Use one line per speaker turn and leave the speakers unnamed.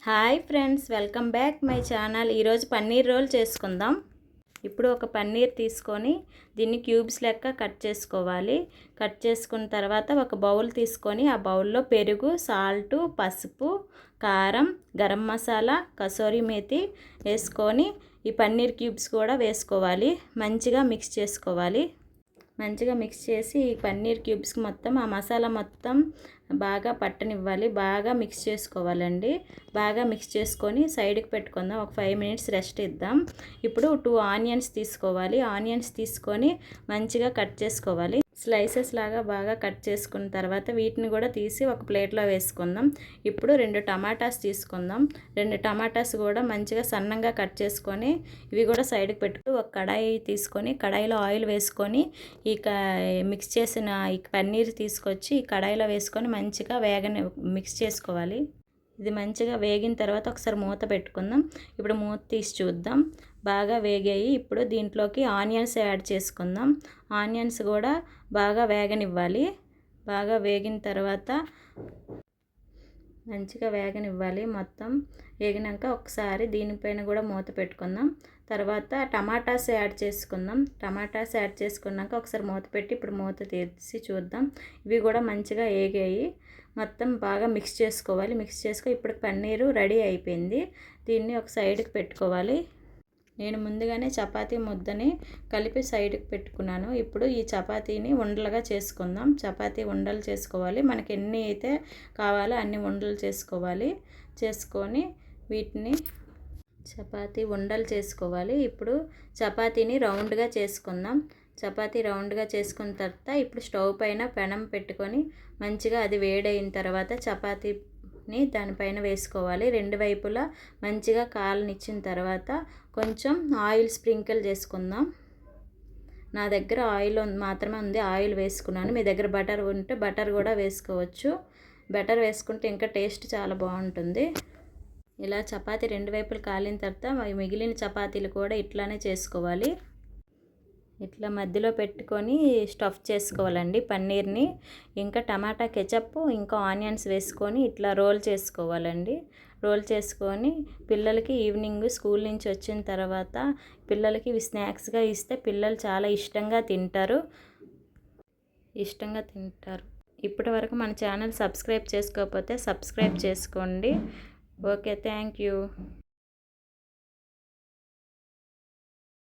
Hi friends, welcome back my channel. ఈరోజు paneer role చేసుకుందాం. ఇప్పుడు ఒక పన్నీర్ తీసుకొని దీన్ని క్యూబ్స్ లెక్క కట్ చేసుకోవాలి. కట్ చేసుకున్న తర్వాత ఒక బౌల్ తీసుకొని ఆ బౌల్లో పెరుగు, సాల్టు, పసుపు, కారం, గరం మసాలా, కసూరి మేతి వేసుకొని ఈ పన్నీర్ క్యూబ్స్ కూడా వేసుకోవాలి. మంచిగా మిక్స్ చేసుకోవాలి. మంచిగా మిక్స్ చేసి ఈ పన్నీర్ క్యూబ్స్కి మొత్తం ఆ మసాలా మొత్తం బాగా పట్టనివ్వాలి. బాగా మిక్స్ చేసుకోవాలండి. బాగా మిక్స్ చేసుకొని సైడ్కి పెట్టుకుందాం. ఒక 5 మినిట్స్ రెస్ట్ ఇద్దాం. ఇప్పుడు 2 ఆనియన్స్ తీసుకోవాలి. ఆనియన్స్ తీసుకొని మంచిగా కట్ చేసుకోవాలి. స్లైసెస్ లాగా బాగా కట్ చేసుకున్న తర్వాత వీటిని కూడా తీసి ఒక ప్లేట్లో వేసుకుందాం. ఇప్పుడు 2 టమాటాస్ తీసుకుందాం. 2 టమాటాస్ కూడా మంచిగా సన్నంగా కట్ చేసుకొని ఇవి కూడా సైడ్కి పెట్టుకు ఒక కడాయి తీసుకొని కడాయిలో ఆయిల్ వేసుకొని ఈ మిక్స్ చేసిన ఈ పన్నీర్ తీసుకొచ్చి ఈ కడాయిలో వేసుకొని మంచిగా మిక్స్ చేసుకోవాలి. ఇది మంచిగా వేగిన తర్వాత ఒకసారి మూత పెట్టుకుందాం. ఇప్పుడు మూత తీసి చూద్దాం. బాగా వేగాయి. ఇప్పుడు దీంట్లోకి ఆనియన్స్ యాడ్ చేసుకుందాం. ఆనియన్స్ కూడా బాగా వేగనివ్వాలి. బాగా వేగిన తర్వాత మంచిగా వేగనివ్వాలి. మొత్తం వేగినాక ఒకసారి దీనిపైన కూడా మూత పెట్టుకుందాం. తర్వాత టమాటాస్ యాడ్ చేసుకుందాం. టమాటాస్ యాడ్ చేసుకున్నాక ఒకసారి మూత పెట్టి ఇప్పుడు మూత తీసి చూద్దాం. ఇవి కూడా మంచిగా వేగాయి. మొత్తం బాగా మిక్స్ చేసుకోవాలి. మిక్స్ చేసుకొని ఇప్పుడు పన్నీరు రెడీ అయిపోయింది. దీన్ని ఒక సైడ్కి పెట్టుకోవాలి. నేను ముందుగానే చపాతీ ముద్దని కలిపి సైడ్కి పెట్టుకున్నాను. ఇప్పుడు ఈ చపాతీని ఉండలుగా చేసుకుందాం. చపాతీ ఉండలు చేసుకోవాలి. మనకి ఎన్ని అయితే కావాలో అన్ని ఉండలు చేసుకోవాలి. చేసుకొని వీటిని చపాతీ ఉండలు చేసుకోవాలి. ఇప్పుడు చపాతీని రౌండ్గా చేసుకుందాం. చపాతీ రౌండ్గా చేసుకున్న తర్వాత ఇప్పుడు స్టవ్ పైన పెనం పెట్టుకొని మంచిగా అది వేడైన తర్వాత చపాతీని దానిపైన వేసుకోవాలి. 2 వైపులా మంచిగా కాలనిచ్చిన తర్వాత కొంచెం ఆయిల్ స్ప్రింకిల్ చేసుకుందాం. నా దగ్గర ఆయిల్ మాత్రమే ఉంది. ఆయిల్ వేసుకున్నాను. మీ దగ్గర బటర్ ఉంటే బటర్ కూడా వేసుకోవచ్చు. బటర్ వేసుకుంటే ఇంకా టేస్ట్ చాలా బాగుంటుంది. ఇలా చపాతీ 2 వైపులు కాలిన తర్వాత మిగిలిన చపాతీలు కూడా ఇట్లానే చేసుకోవాలి. ఇట్లా మధ్యలో పెట్టుకొని స్టఫ్ చేసుకోవాలండి పన్నీర్ని. ఇంకా టమాటా కెచప్ ఇంకా ఆనియన్స్ వేసుకొని ఇట్లా రోల్ చేసుకోవాలండి. రోల్ చేసుకొని పిల్లలకి ఈవినింగ్ స్కూల్ నుంచి వచ్చిన తర్వాత పిల్లలకి ఇవి స్నాక్స్గా ఇస్తే పిల్లలు చాలా ఇష్టంగా తింటారు. ఇప్పటి వరకు మన ఛానల్ సబ్స్క్రైబ్ చేసుకోకపోతే సబ్స్క్రైబ్ చేసుకోండి. Okay, thank you.